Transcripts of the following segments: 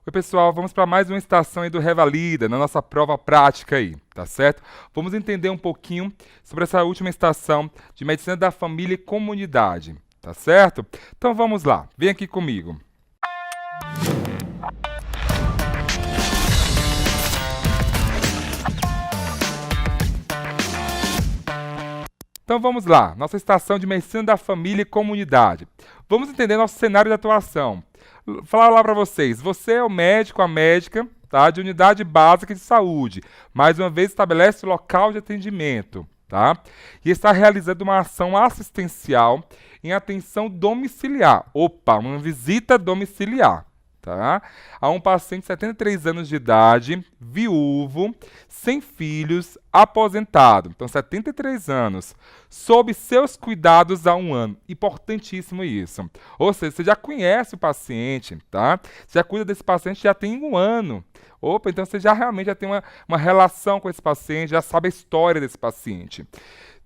Oi, pessoal, vamos para mais uma estação aí do Revalida, na nossa prova prática aí, tá certo? Vamos entender um pouquinho sobre essa última estação de Medicina da Família e Comunidade, tá certo? Então vamos lá, vem aqui comigo. Então vamos lá, nossa estação de Medicina da Família e Comunidade. Vamos entender nosso cenário de atuação. Falar lá para vocês, você é o médico, a médica, tá, de unidade básica de saúde. Mais uma vez estabelece o local de atendimento, tá? E está realizando uma ação assistencial em atenção domiciliar. Opa, uma visita domiciliar. Tá? A um paciente de 73 anos de idade, viúvo, sem filhos, aposentado. Então, 73 anos, sob seus cuidados há um ano. Importantíssimo isso. Ou seja, você já conhece o paciente, tá? Você já cuida desse paciente já tem um ano. Opa, então você já realmente já tem uma relação com esse paciente, já sabe a história desse paciente.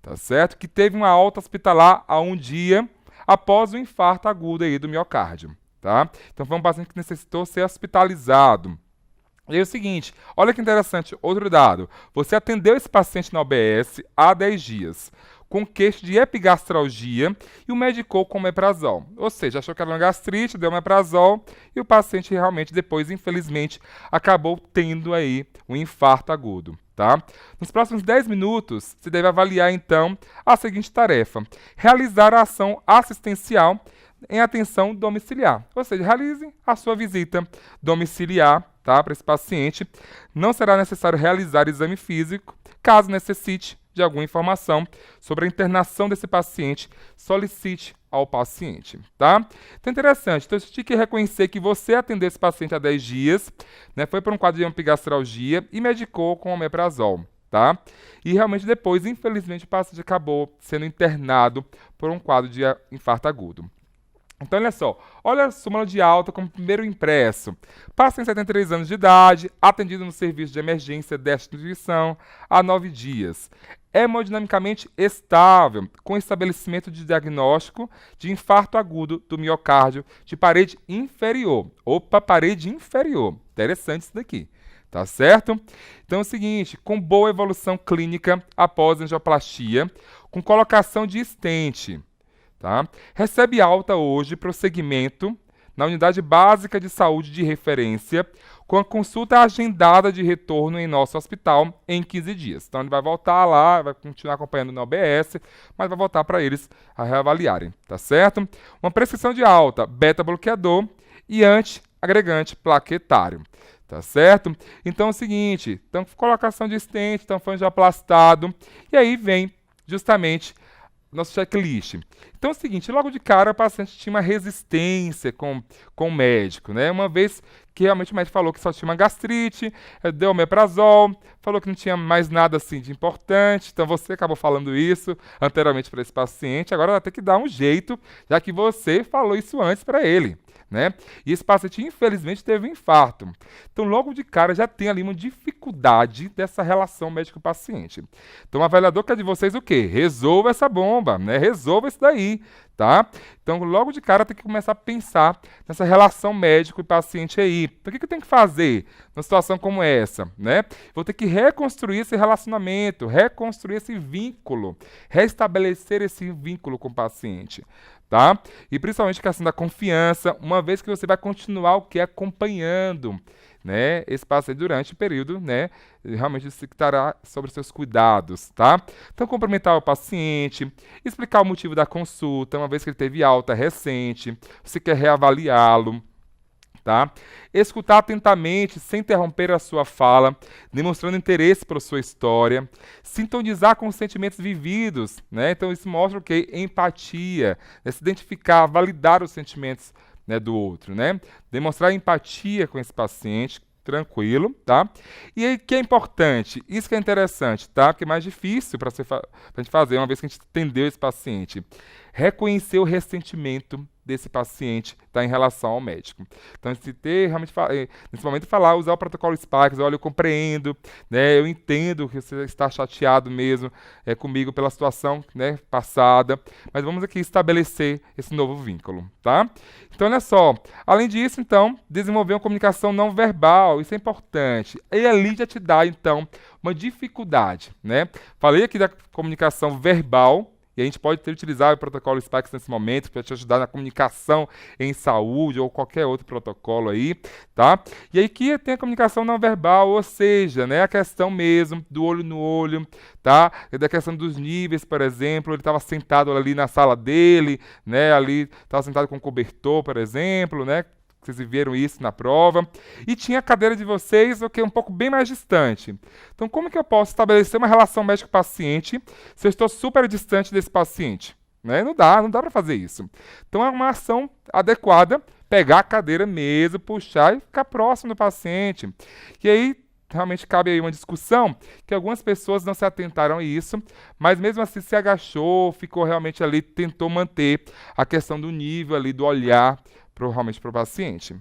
Tá certo? Que teve uma alta hospitalar há um dia após o infarto agudo aí do miocárdio. Tá? Então foi um paciente que necessitou ser hospitalizado. E é o seguinte, olha que interessante, outro dado. Você atendeu esse paciente na UBS há 10 dias, com queixa de epigastralgia e o medicou com omeprazol. Ou seja, achou que era uma gastrite, deu omeprazol e o paciente realmente depois, infelizmente, acabou tendo aí um infarto agudo. Tá? Nos próximos 10 minutos, você deve avaliar então a seguinte tarefa: realizar a ação assistencial em atenção domiciliar. Ou seja, realize a sua visita domiciliar, tá, para esse paciente. Não será necessário realizar exame físico. Caso necessite de alguma informação sobre a internação desse paciente, solicite ao paciente, tá? Então, interessante. Então, você tinha que reconhecer que você atendeu esse paciente há 10 dias, né, foi por um quadro de epigastralgia e medicou com omeprazol. Tá? E realmente depois, infelizmente, o paciente acabou sendo internado por um quadro de infarto agudo. Então, olha só, olha a súmula de alta como primeiro impresso. Paciente de 73 anos de idade, atendido no serviço de emergência desta instituição há 9 dias. Hemodinamicamente estável, com estabelecimento de diagnóstico de infarto agudo do miocárdio de parede inferior. Opa, parede inferior. Interessante isso daqui. Tá certo? Então é o seguinte, com boa evolução clínica após angioplastia, com colocação de estente. Tá? Recebe alta hoje, prosseguimento, na unidade básica de saúde de referência, com a consulta agendada de retorno em nosso hospital em 15 dias. Então ele vai voltar lá, vai continuar acompanhando na OBS, mas vai voltar para eles a reavaliarem, tá certo? Uma prescrição de alta, beta-bloqueador e anti-agregante plaquetário. Tá certo? Então é o seguinte, então colocação de estente, então foi angioplastado, e aí vem justamente nosso checklist. Então é o seguinte, logo de cara o paciente tinha uma resistência com o médico, né? Uma vez que realmente o médico falou que só tinha uma gastrite, deu omeprazol, falou que não tinha mais nada assim de importante, então você acabou falando isso anteriormente para esse paciente, agora vai ter que dar um jeito, já que você falou isso antes para ele. Né? E esse paciente, infelizmente, teve um infarto. Então, logo de cara, já tem ali uma dificuldade dessa relação médico-paciente. Então, o avaliador quer de vocês o quê? Resolva essa bomba, né? Resolva isso daí, tá? Então, logo de cara, tem que começar a pensar nessa relação médico e paciente aí. Então, o que eu tenho que fazer numa situação como essa, né? Vou ter que reconstruir esse relacionamento, reconstruir esse vínculo, restabelecer esse vínculo com o paciente. Tá? E principalmente a questão da confiança, uma vez que você vai continuar o que acompanhando, né, esse paciente durante o período, né, realmente se estará sobre seus cuidados, tá? Então, cumprimentar o paciente, explicar o motivo da consulta, uma vez que ele teve alta recente, você quer reavaliá-lo, tá? Escutar atentamente, sem interromper a sua fala, demonstrando interesse pela sua história, sintonizar com os sentimentos vividos, né? Então isso mostra o quê? Empatia, né? Se identificar, validar os sentimentos, né, do outro, né? Demonstrar empatia com esse paciente, tranquilo, tá? E aí que é importante, isso que é interessante, tá? Porque é mais difícil para a gente fazer, uma vez que a gente atendeu esse paciente. Reconhecer o ressentimento desse paciente está em relação ao médico. Então, se ter realmente nesse momento falar, usar o protocolo Sparks, olha, eu compreendo, né, eu entendo que você está chateado mesmo comigo pela situação, né, passada, mas vamos aqui estabelecer esse novo vínculo, tá? Então, olha só, além disso, então, desenvolver uma comunicação não verbal, isso é importante. E ali já te dá, então, uma dificuldade, né? Falei aqui da comunicação verbal, e a gente pode utilizar o protocolo Sparks nesse momento para te ajudar na comunicação em saúde ou qualquer outro protocolo aí, tá? E aí aqui tem a comunicação não verbal, ou seja, né, a questão mesmo do olho no olho, tá? Da questão dos níveis, por exemplo, ele estava sentado ali na sala dele, né? Ali estava sentado com cobertor, por exemplo, né? Vocês viram isso na prova. E tinha a cadeira de vocês, o que um pouco bem mais distante. Então, como que eu posso estabelecer uma relação médico-paciente se eu estou super distante desse paciente? Né? Não dá para fazer isso. Então, é uma ação adequada, pegar a cadeira mesmo, puxar e ficar próximo do paciente. E aí, realmente cabe aí uma discussão que algumas pessoas não se atentaram a isso, mas mesmo assim se agachou, ficou realmente ali, tentou manter a questão do nível ali, do olhar, realmente para o paciente.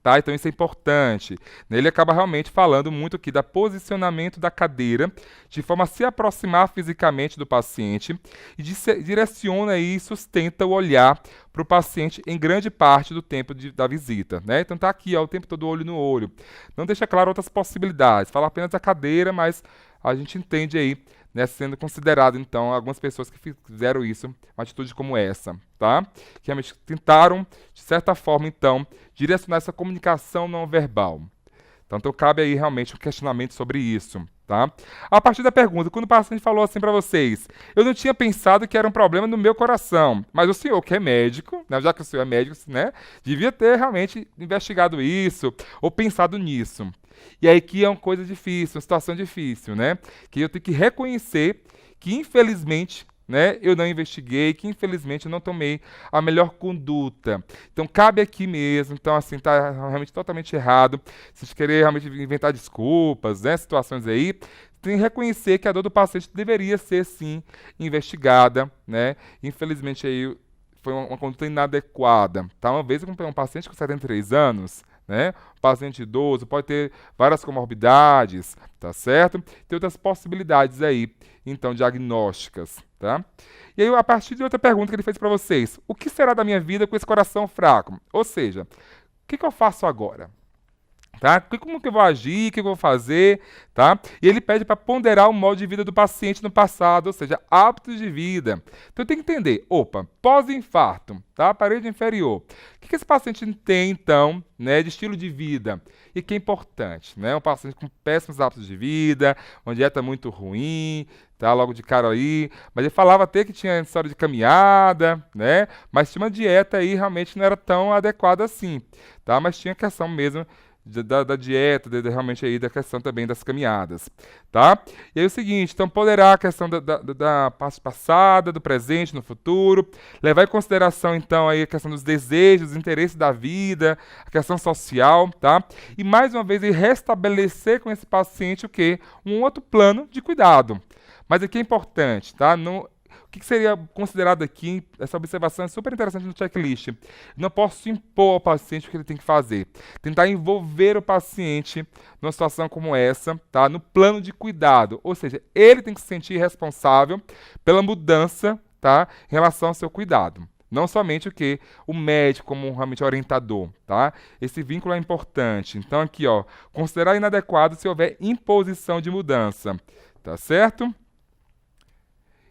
Tá? Então isso é importante. Ele acaba realmente falando muito aqui do posicionamento da cadeira, de forma a se aproximar fisicamente do paciente e direciona e sustenta o olhar para o paciente em grande parte do tempo da visita. Né? Então está aqui, ó, o tempo todo olho no olho. Não deixa claro outras possibilidades. Fala apenas da cadeira, mas a gente entende aí, né, sendo considerado, então, algumas pessoas que fizeram isso, uma atitude como essa, tá? Que realmente tentaram, de certa forma, então, direcionar essa comunicação não verbal. Então, cabe aí realmente um questionamento sobre isso, tá? A partir da pergunta, quando o paciente falou assim para vocês, eu não tinha pensado que era um problema no meu coração, mas o senhor que é médico, né, já que o senhor é médico, né, devia ter realmente investigado isso ou pensado nisso. E aí que é uma coisa difícil, uma situação difícil, né? Que eu tenho que reconhecer que, infelizmente, né, eu não investiguei, que infelizmente eu não tomei a melhor conduta. Então cabe aqui mesmo, então assim, tá realmente totalmente errado. Se querer realmente inventar desculpas, né, situações aí, tem que reconhecer que a dor do paciente deveria ser sim investigada, né? Infelizmente aí foi uma conduta inadequada. Tá? Uma vez eu comprei um paciente com 73 anos, né? Um paciente idoso pode ter várias comorbidades, tá certo? Tem outras possibilidades aí, então, diagnósticas, tá? E aí, a partir de outra pergunta que ele fez para vocês, o que será da minha vida com esse coração fraco? Ou seja, o que eu faço agora? Tá? Como que eu vou agir, o que eu vou fazer, tá? E ele pede para ponderar o modo de vida do paciente no passado, ou seja, hábitos de vida. Então tem que entender, pós-infarto, tá? Parede inferior. O que esse paciente tem, então, né, de estilo de vida? E que é importante, né? Um paciente com péssimos hábitos de vida, uma dieta muito ruim, tá? Logo de cara aí. Mas ele falava até que tinha história de caminhada, né? Mas tinha uma dieta aí realmente não era tão adequada assim, tá? Mas tinha questão mesmo da dieta, realmente aí da questão também das caminhadas, tá? E aí o seguinte, então ponderar a questão da parte passada, do presente, no futuro, levar em consideração então aí a questão dos desejos, dos interesses da vida, a questão social, tá? E mais uma vez restabelecer com esse paciente o quê? Um outro plano de cuidado. Mas aqui é importante, tá? O que seria considerado aqui, essa observação é super interessante no checklist. Não posso impor ao paciente o que ele tem que fazer. Tentar envolver o paciente numa situação como essa, tá? No plano de cuidado. Ou seja, ele tem que se sentir responsável pela mudança, tá? Em relação ao seu cuidado. Não somente o médico como realmente orientador, tá? Esse vínculo é importante. Então aqui, ó, considerar inadequado se houver imposição de mudança, tá certo?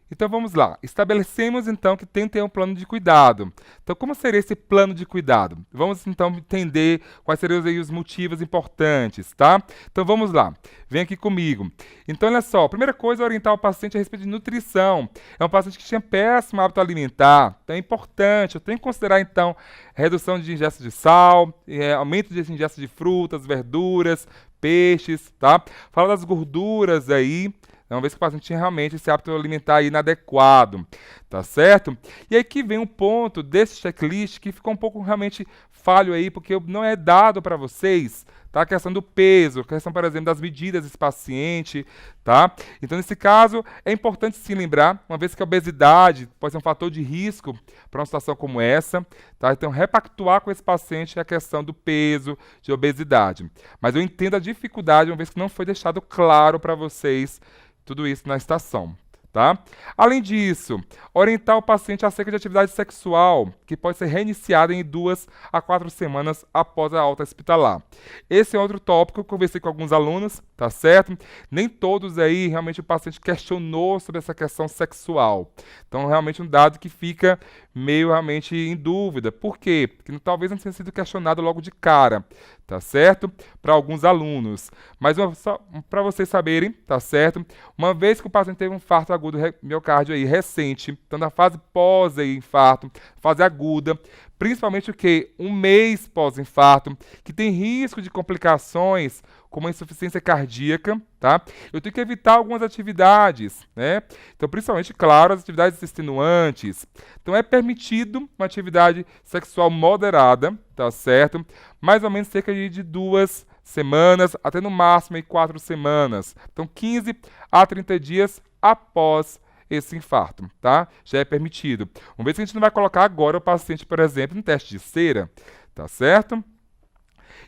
Então vamos lá, estabelecemos então que tem que ter um plano de cuidado. Então como seria esse plano de cuidado? Vamos então entender quais seriam aí os motivos importantes, tá? Então vamos lá, vem aqui comigo. Então olha só, a primeira coisa é orientar o paciente a respeito de nutrição. É um paciente que tinha péssimo hábito alimentar, então é importante, eu tenho que considerar então redução de ingesta de sal, aumento de ingesta de frutas, verduras, peixes, tá? Fala das gorduras aí, uma vez que o paciente tinha realmente esse hábito alimentar inadequado, tá certo? E aí que vem um ponto desse checklist que ficou um pouco realmente falho aí, porque não é dado para vocês, tá? A questão do peso, a questão, por exemplo, das medidas desse paciente, tá? Então, nesse caso, é importante sim lembrar, uma vez que a obesidade pode ser um fator de risco para uma situação como essa, tá? Então, repactuar com esse paciente a questão do peso, de obesidade. Mas eu entendo a dificuldade, uma vez que não foi deixado claro para vocês tudo isso na estação. Tá? Além disso, orientar o paciente acerca de atividade sexual, que pode ser reiniciada em 2 a 4 semanas após a alta hospitalar. Esse é outro tópico que eu conversei com alguns alunos, tá certo? Nem todos aí realmente o paciente questionou sobre essa questão sexual. Então, realmente um dado que fica meio realmente em dúvida. Por quê? Porque talvez não tenha sido questionado logo de cara, tá certo? Para alguns alunos. Mas só para vocês saberem, tá certo? Uma vez que o paciente teve um infarto agudo miocárdio aí recente, então na fase pós-infarto, fase aguda, principalmente o que? Um mês pós-infarto, que tem risco de complicações como a insuficiência cardíaca, tá? Eu tenho que evitar algumas atividades, né? Então, principalmente, claro, as atividades extenuantes. Então, é permitido uma atividade sexual moderada, tá certo? Mais ou menos cerca de 2 semanas, até no máximo 4 semanas. Então, 15 a 30 dias após esse infarto, tá? Já é permitido. Uma vez que a gente não vai colocar agora o paciente, por exemplo, em teste de cera, tá certo?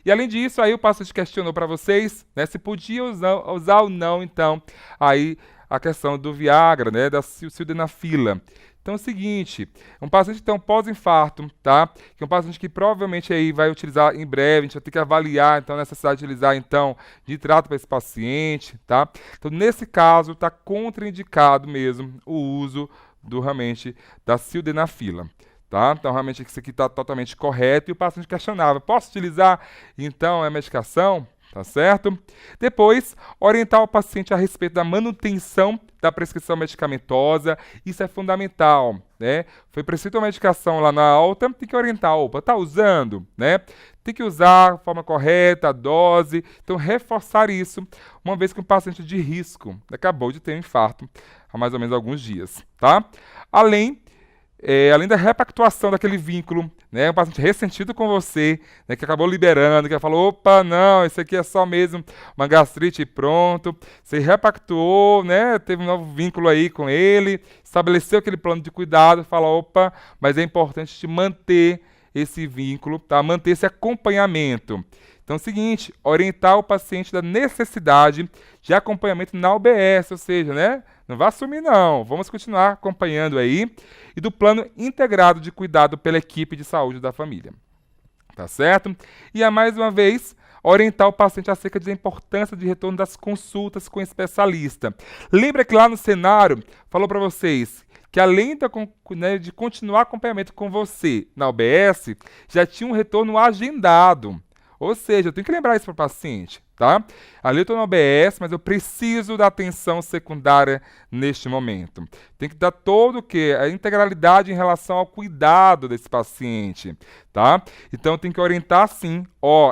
E além disso, aí o paciente questionou para vocês, né, se podia usar ou não, então, aí a questão do Viagra, né, da sildenafila. Então é o seguinte, um paciente então pós-infarto, tá? Que é um paciente que provavelmente aí vai utilizar em breve, a gente vai ter que avaliar então a necessidade de utilizar então nitrato para esse paciente, tá? Então nesse caso está contraindicado mesmo o uso realmente da sildenafila. Tá? Então, realmente, isso aqui está totalmente correto e o paciente questionava: posso utilizar, então, a medicação? Tá certo? Depois, orientar o paciente a respeito da manutenção da prescrição medicamentosa. Isso é fundamental, né? Foi prescrita uma medicação lá na alta, tem que orientar: opa, tá usando, né? Tem que usar de forma correta, a dose. Então, reforçar isso, uma vez que um paciente de risco acabou de ter um infarto há mais ou menos alguns dias, tá? Além da repactuação daquele vínculo, né, um paciente ressentido com você, né, que acabou liberando, que falou: opa, não, isso aqui é só mesmo uma gastrite e pronto. Você repactuou, né, teve um novo vínculo aí com ele, estabeleceu aquele plano de cuidado, fala: opa, mas é importante te manter esse vínculo, tá? Manter esse acompanhamento. Então é o seguinte, orientar o paciente da necessidade de acompanhamento na UBS, ou seja, né, não vá sumir não, vamos continuar acompanhando aí, e do plano integrado de cuidado pela equipe de saúde da família. Tá certo? E mais uma vez, orientar o paciente acerca da importância de retorno das consultas com especialista. Lembra que lá no cenário falou para vocês que além de continuar acompanhamento com você na UBS, já tinha um retorno agendado. Ou seja, eu tenho que lembrar isso para o paciente, tá? Ali eu estou na OBS, mas eu preciso da atenção secundária neste momento. Tem que dar todo o quê? A integralidade em relação ao cuidado desse paciente, tá? Então tem que orientar sim,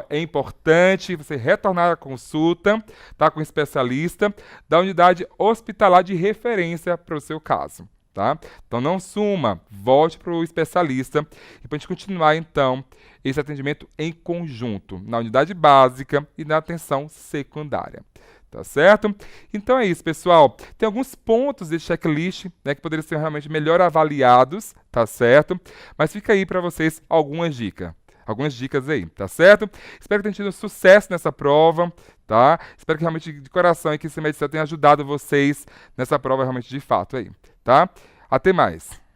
é importante você retornar à consulta, tá, com o especialista da unidade hospitalar de referência para o seu caso. Tá? Então não suma, volte para o especialista e para a gente continuar então esse atendimento em conjunto, na unidade básica e na atenção secundária. Tá certo? Então é isso, pessoal. Tem alguns pontos desse checklist, né, que poderiam ser realmente melhor avaliados, tá certo? Mas fica aí para vocês algumas dicas aí, tá certo? Espero que tenham tido sucesso nessa prova, tá? Espero que realmente de coração que esse medicina tenha ajudado vocês nessa prova realmente de fato aí, tá? Até mais!